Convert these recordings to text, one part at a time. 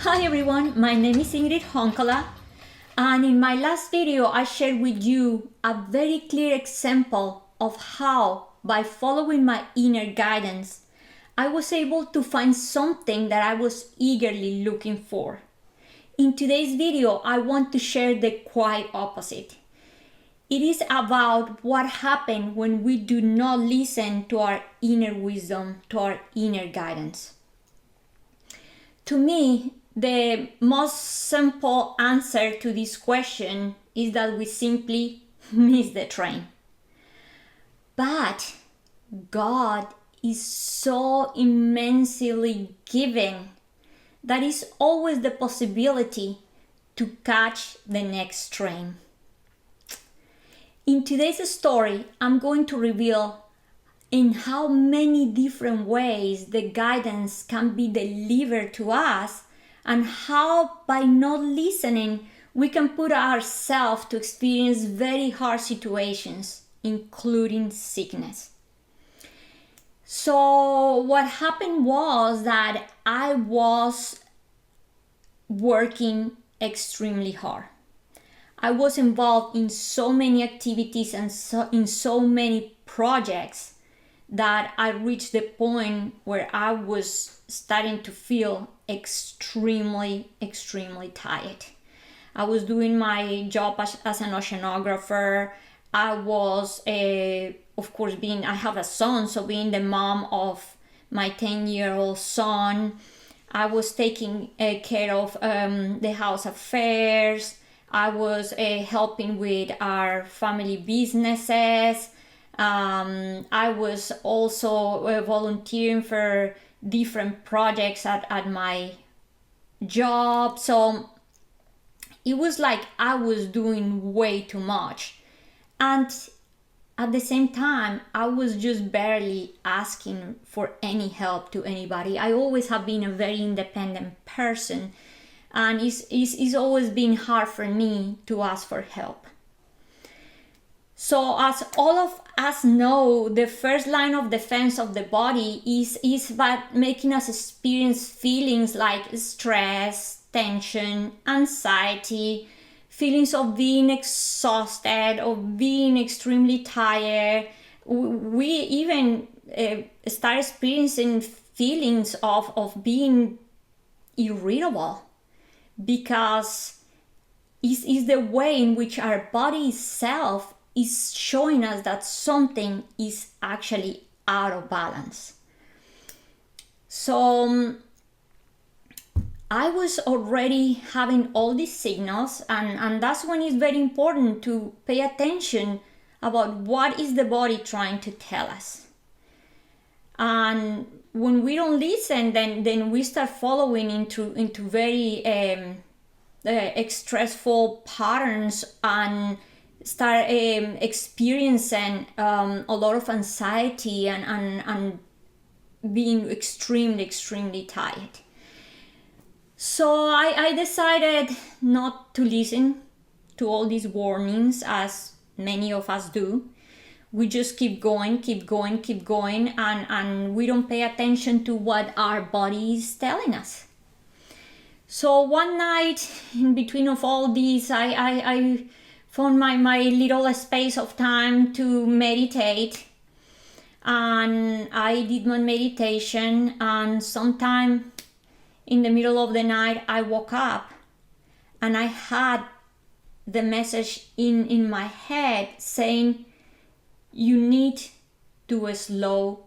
Hi everyone, my name is Ingrid Honkala, and in my last video I shared with you a very clear example of how, by following my inner guidance, I was able to find something that I was eagerly looking for. In today's video, I want to share the quite opposite. It is about what happens when we do not listen to our inner wisdom, to our inner guidance. To me, the most simple answer to this question is that we simply miss the train. But God is so immensely giving that is always the possibility to catch the next train. In today's story, I'm going to reveal in how many different ways the guidance can be delivered to us, and how by not listening we can put ourselves to experience very hard situations, including sickness. So what happened was that I was working extremely hard. I was involved in so many activities and in so many projects that I reached the point where I was starting to feel extremely tired. I was doing my job as an oceanographer. I was, of course, I have a son, so being the mom of my 10-year-old son, I was taking care of the house affairs. I was helping with our family businesses. I was also volunteering for different projects at my job. So it was like I was doing way too much. And at the same time, I was just barely asking for any help to anybody. I always have been a very independent person, and it's always been hard for me to ask for help. So as all of us know, the first line of defense of the body is by making us experience feelings like stress, tension, anxiety, feelings of being exhausted, of being extremely tired. We even start experiencing feelings of being irritable, because it's the way in which our body itself is showing us that something is actually out of balance. So I was already having all these signals, and that's when it's very important to pay attention about what is the body trying to tell us. And when we don't listen, then we start following into very stressful patterns and start experiencing a lot of anxiety and being extremely tired. So I decided not to listen to all these warnings, as many of us do. We just keep going, and we don't pay attention to what our body is telling us. So one night, in between of all these, I found my little space of time to meditate. And I did my meditation, and sometime in the middle of the night, I woke up and I had the message in my head saying, you need to slow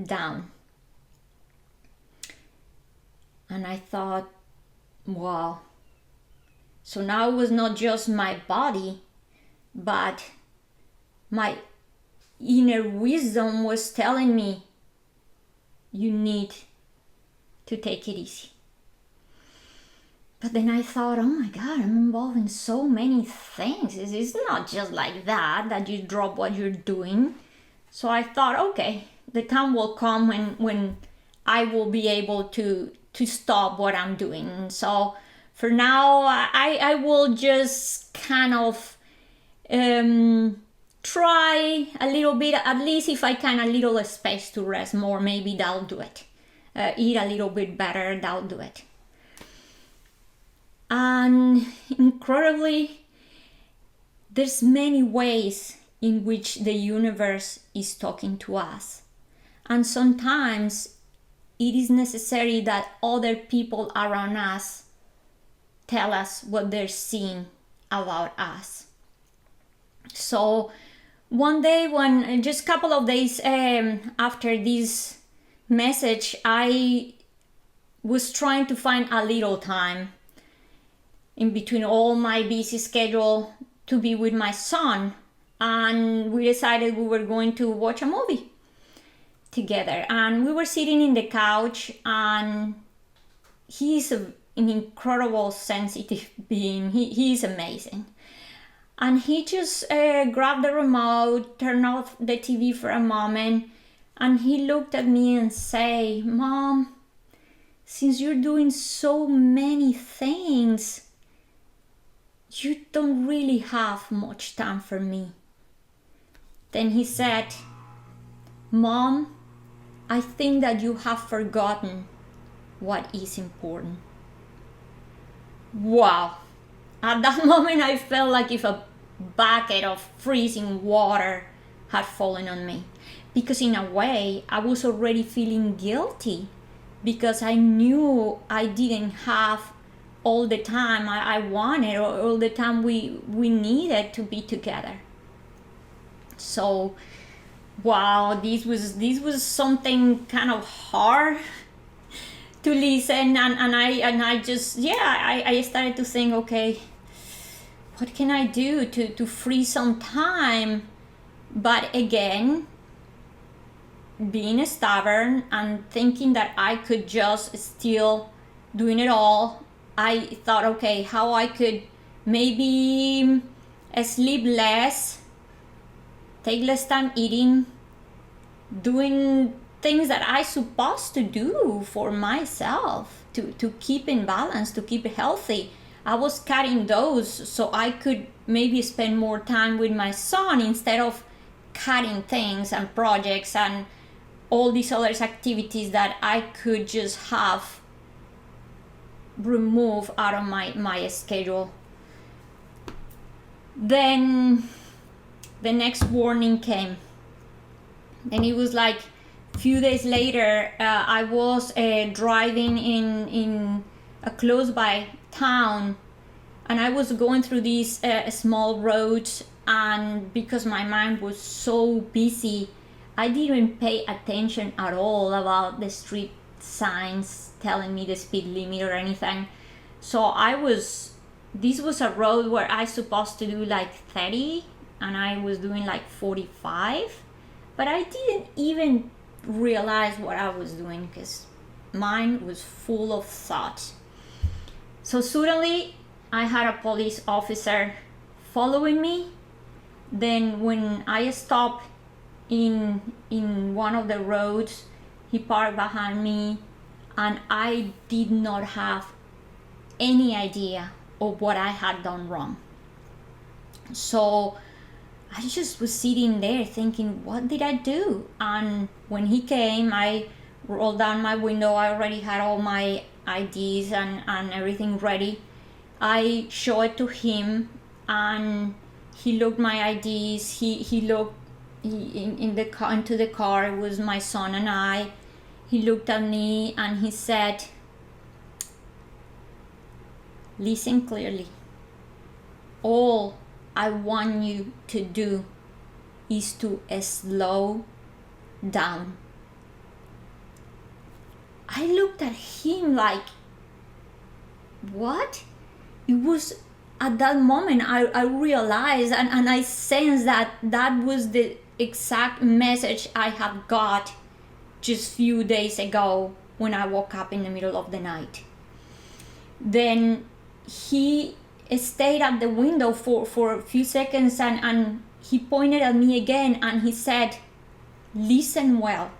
down. And I thought, wow. So now it was not just my body, but my inner wisdom was telling me, you need to take it easy. But then I thought, oh my God, I'm involved in so many things. It's not just like that you drop what you're doing. So I thought, okay, the time will come when I will be able to stop what I'm doing. So for now, I will just kind of try a little bit, at least if I can, a little space to rest more. Maybe that'll do it. Eat a little bit better, that'll do it. And incredibly, there's many ways in which the universe is talking to us. And sometimes it is necessary that other people around us tell us what they're seeing about us. So one day, when just a couple of days after this message, I was trying to find a little time in between all my busy schedule to be with my son, and we decided we were going to watch a movie together. And we were sitting in the couch, and he's an incredible sensitive being. He's amazing. And he just grabbed the remote, turned off the TV for a moment, and he looked at me and said, "Mom, since you're doing so many things, you don't really have much time for me." Then he said, "Mom, I think that you have forgotten what is important." Wow. At that moment, I felt like if a bucket of freezing water had fallen on me. Because in a way, I was already feeling guilty because I knew I didn't have all the time I wanted, or all the time we needed to be together. So, wow, this was something kind of hard to listen, and I just, I started to think, okay, what can I do to free some time? But again, being stubborn and thinking that I could just still doing it all, I thought, okay, how I could maybe sleep less, take less time eating, doing things that I supposed to do for myself to keep in balance, to keep healthy. I was cutting those so I could maybe spend more time with my son instead of cutting things and projects and all these other activities that I could just have removed out of my schedule. Then the next warning came, and it was like a few days later. I was driving in a close by town, and I was going through these small roads, and because my mind was so busy, I didn't pay attention at all about the street signs telling me the speed limit or anything. So this was a road where I supposed to do like 30, and I was doing like 45, but I didn't even realize what I was doing because mine was full of thoughts. So suddenly I had a police officer following me. Then when I stopped in one of the roads, he parked behind me, and I did not have any idea of what I had done wrong. So I just was sitting there thinking, what did I do? And when he came, I rolled down my window. I already had all my IDs and everything ready. I showed it to him, and he looked my IDs. He looked into the car. It was my son and I. He looked at me and he said, "Listen clearly. All I want you to do is to slow down." I looked at him like, what? It was at that moment I realized and I sensed that was the exact message I had got just few days ago when I woke up in the middle of the night. Then he stayed at the window for a few seconds, and he pointed at me again and he said, "Listen well.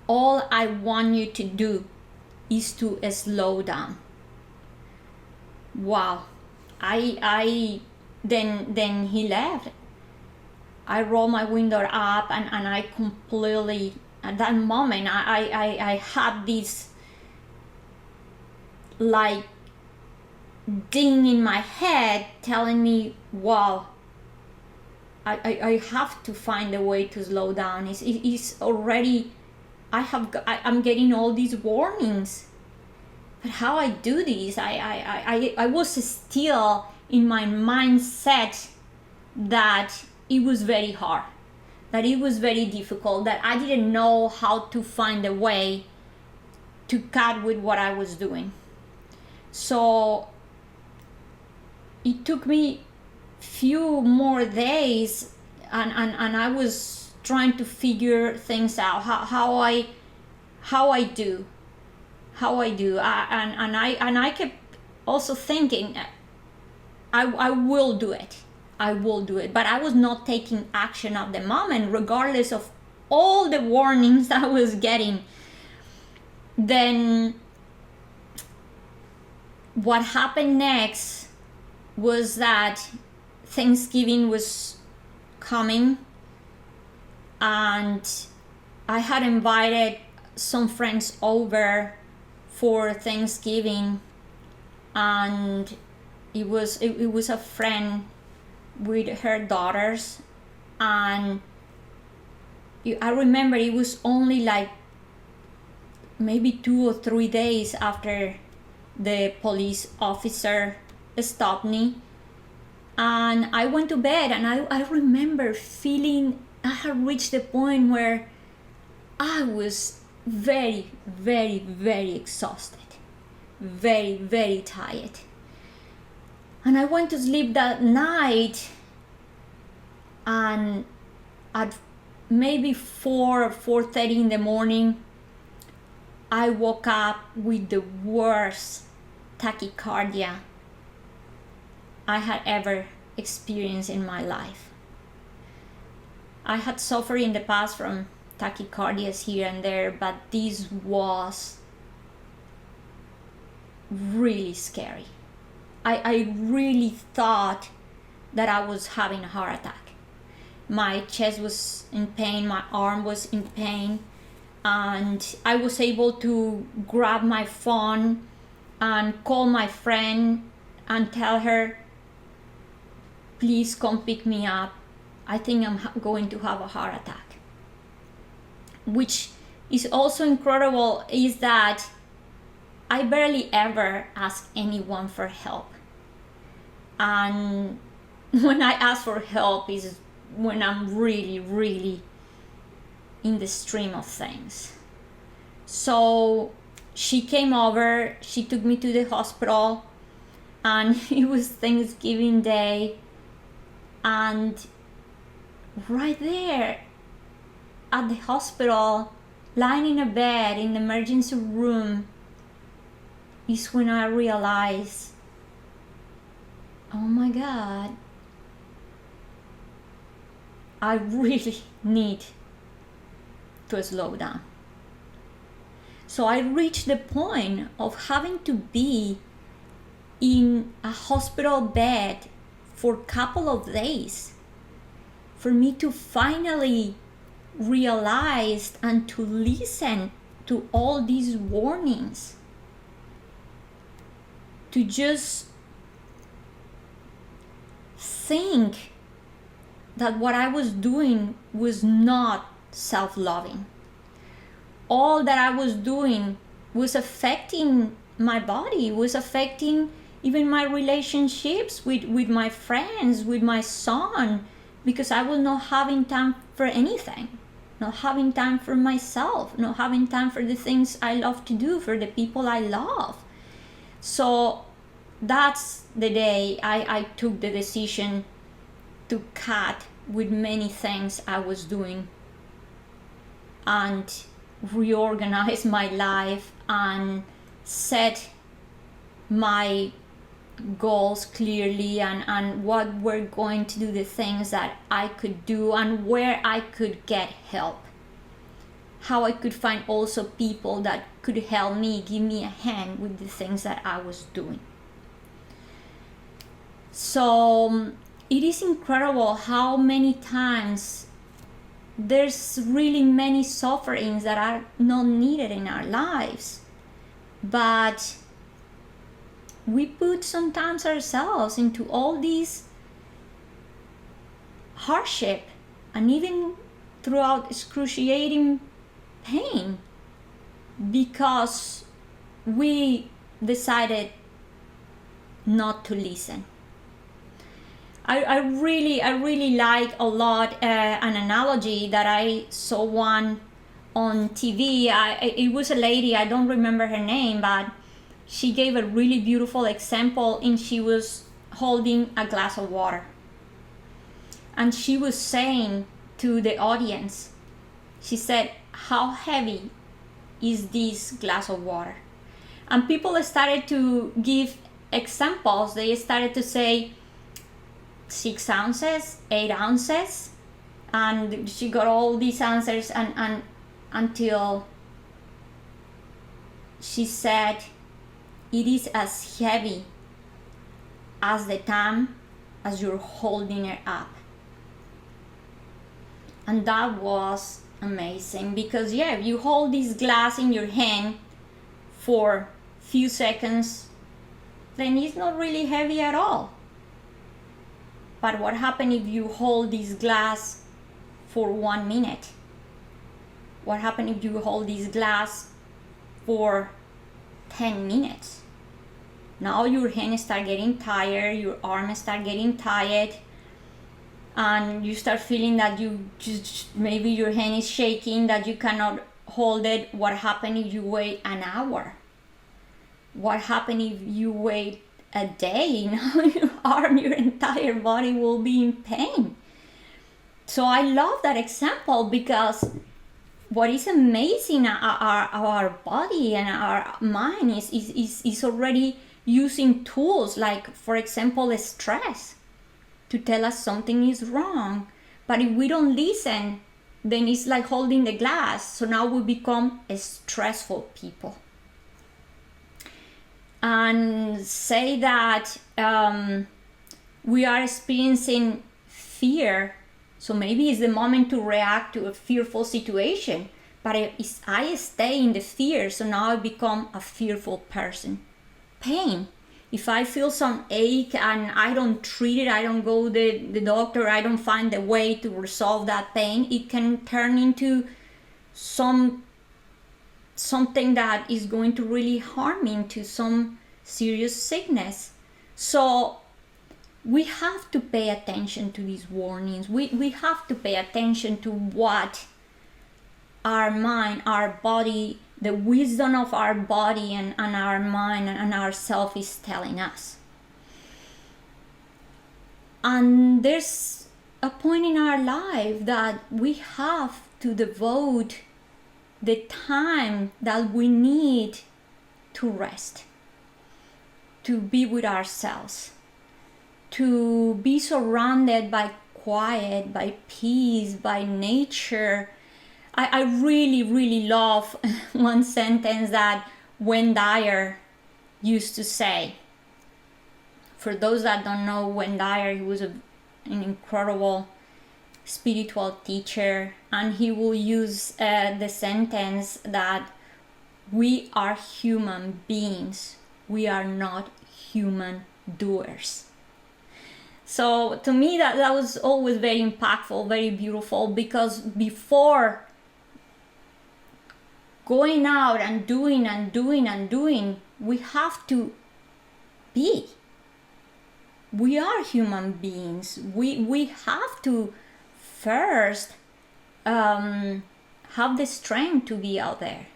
All I want you to do is to slow down." Wow. Then he left. I rolled my window up and I completely, at that moment, I had this like ding in my head telling me, wow, I have to find a way to slow down. It's already, I'm getting all these warnings. But how I do this? I was still in my mindset that it was very hard, that it was very difficult, that I didn't know how to find a way to cut with what I was doing. So it took me few more days, and I was trying to figure things out, how I do, and I kept also thinking, I will do it, but I was not taking action at the moment, regardless of all the warnings I was getting. Then what happened next was that Thanksgiving was coming, and I had invited some friends over for Thanksgiving, and it was a friend with her daughters, and I remember it was only like maybe 2 or 3 days after the police officer stopped me, and I went to bed, and I remember feeling I had reached the point where I was very, very, very exhausted, very, very tired. And I went to sleep that night, and at maybe 4 or 4:30 in the morning, I woke up with the worst tachycardia I had ever experienced in my life. I had suffered in the past from tachycardias here and there, but this was really scary. I really thought that I was having a heart attack. My chest was in pain, my arm was in pain, and I was able to grab my phone and call my friend and tell her, please come pick me up. I think I'm going to have a heart attack. Which is also incredible is that I barely ever ask anyone for help. And when I ask for help is when I'm really, really in the stream of things. So she came over, she took me to the hospital, and it was Thanksgiving Day, and right there at the hospital, lying in a bed in the emergency room, is when I realized, oh my God, I really need to slow down. So I reached the point of having to be in a hospital bed for a couple of days for me to finally realize and to listen to all these warnings, to just think that what I was doing was not self-loving. All that I was doing was affecting my body, was affecting even my relationships with my friends, with my son, because I was not having time for anything, not having time for myself, not having time for the things I love to do, for the people I love. So that's the day I took the decision to cut with many things I was doing and reorganize my life and set my goals clearly, and what were going to do the things that I could do and where I could get help, how I could find also people that could help me, give me a hand with the things that I was doing. So it is incredible how many times there's really many sufferings that are not needed in our lives, but we put sometimes ourselves into all these hardship and even throughout excruciating pain because we decided not to listen. I really like a lot an analogy that I saw one on TV. It was a lady, I don't remember her name, but she gave a really beautiful example, and she was holding a glass of water. And she was saying to the audience, she said, how heavy is this glass of water? And people started to give examples. They started to say 6 ounces, 8 ounces, and she got all these answers and until she said it is as heavy as the time as you're holding it up. And that was amazing because if you hold this glass in your hand for few seconds, then it's not really heavy at all. But what happens if you hold this glass for 1 minute? What happens if you hold this glass for 10 minutes? Now your hands start getting tired, your arms start getting tired, and you start feeling that you just, maybe your hand is shaking, that you cannot hold it. What happens if you wait an hour? What happens if you wait a day? Now your arm, your entire body will be in pain. So I love that example because what is amazing, our body and our mind is already using tools like, for example, stress to tell us something is wrong. But if we don't listen, then it's like holding the glass. So now we become a stressful people. And say that we are experiencing fear, so maybe it's the moment to react to a fearful situation. But if I stay in the fear, so now I become a fearful person. Pain. If I feel some ache and I don't treat it, I don't go to the doctor, I don't find a way to resolve that pain, it can turn into something that is going to really harm me, into some serious sickness. So we have to pay attention to these warnings. We have to pay attention to what our mind, our body, the wisdom of our body and our mind and ourself is telling us. And there's a point in our life that we have to devote the time that we need to rest, to be with ourselves, to be surrounded by quiet, by peace, by nature. I really love one sentence that Wayne Dyer used to say. For those that don't know Wayne Dyer, he was an incredible spiritual teacher, and he will use the sentence that we are human beings, we are not human doers. So to me that was always very impactful, very beautiful, because before going out and doing, we have to be. We are human beings. We have to first have the strength to be out there.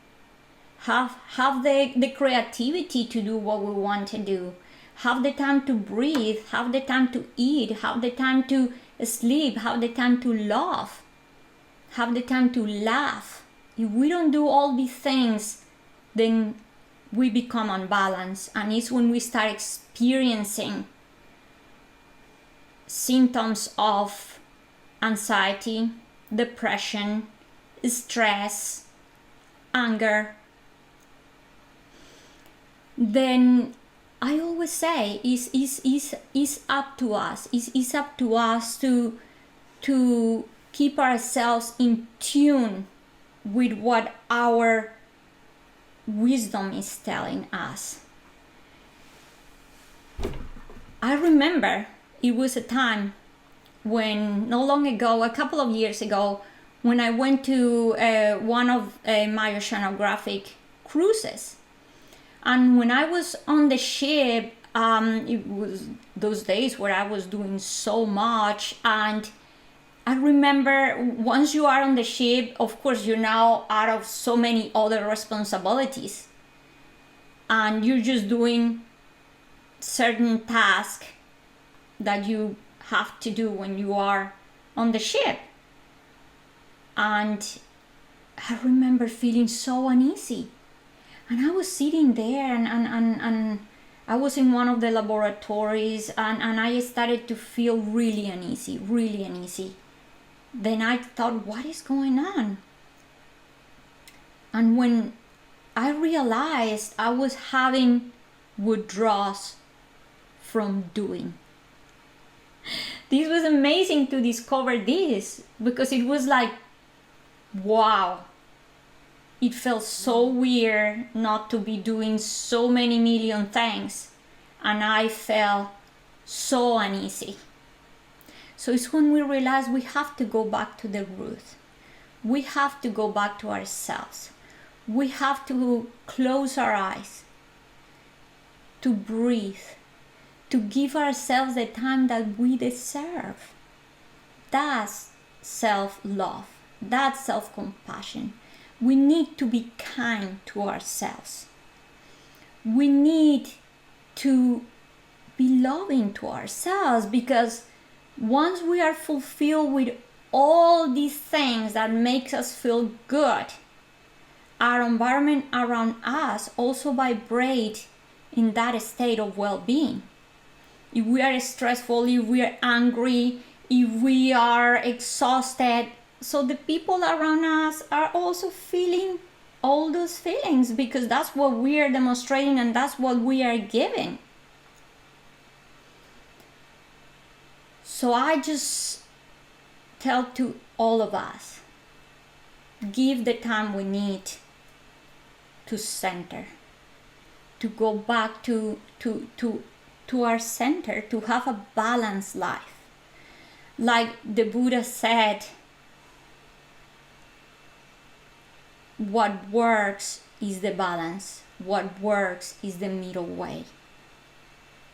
Have the creativity to do what we want to do. Have the time to breathe. Have the time to eat. Have the time to sleep. Have the time to love. Have the time to laugh. If we don't do all these things, then we become unbalanced, and it's when we start experiencing symptoms of anxiety, depression, stress, anger. Then I always say it's up to us. It's up to us to keep ourselves in tune with what our wisdom is telling us. I remember it was a time when, not long ago, a couple of years ago, when I went to one of my oceanographic cruises. And when I was on the ship, it was those days where I was doing so much. And I remember once you are on the ship, of course, you're now out of so many other responsibilities. And you're just doing certain tasks that you have to do when you are on the ship. And I remember feeling so uneasy. And I was sitting there and I was in one of the laboratories and I started to feel really uneasy, really uneasy. Then I thought, what is going on? And when I realized I was having withdrawals from doing. This was amazing to discover this, because it was like, wow. It felt so weird not to be doing so many million things, and I felt so uneasy. So it's when we realize we have to go back to the root. We have to go back to ourselves. We have to close our eyes, to breathe, to give ourselves the time that we deserve. That's self-love. That's self-compassion. We need to be kind to ourselves. We need to be loving to ourselves, because once we are fulfilled with all these things that makes us feel good, our environment around us also vibrate in that state of well-being. If we are stressful, if we are angry, if we are exhausted, so the people around us are also feeling all those feelings, because that's what we are demonstrating and that's what we are giving. So I just tell to all of us, give the time we need to center, to go back to our center, to have a balanced life. Like the Buddha said, what works is the balance. What works is the middle way.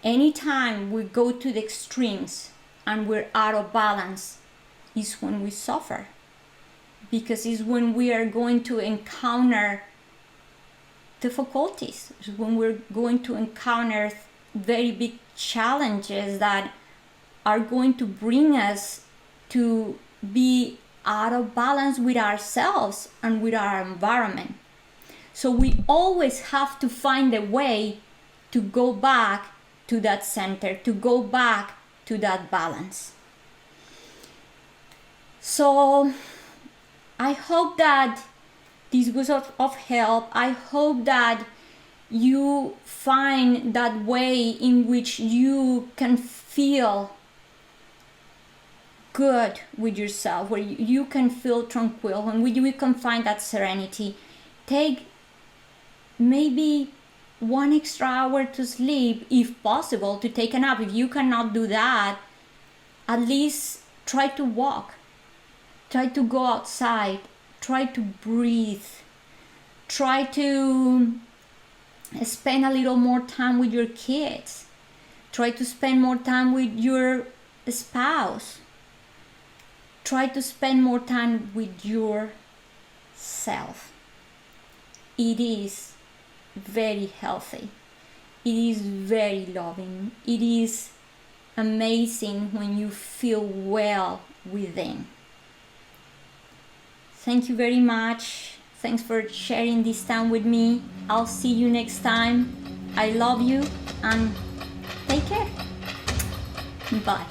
Anytime we go to the extremes and we're out of balance is when we suffer, because it's when we are going to encounter difficulties, it's when we're going to encounter very big challenges that are going to bring us to be out of balance with ourselves and with our environment. So we always have to find a way to go back to that center, to go back to that balance. So I hope that this was of help. I hope that you find that way in which you can feel good with yourself, where you can feel tranquil, and you can find that serenity. Take maybe 1 extra hour to sleep, if possible, to take a nap. If you cannot do that, at least try to walk, try to go outside, try to breathe, try to spend a little more time with your kids, try to spend more time with your spouse. Try to spend more time with yourself. It is very healthy. It is very loving. It is amazing when you feel well within. Thank you very much. Thanks for sharing this time with me. I'll see you next time. I love you and take care. Bye.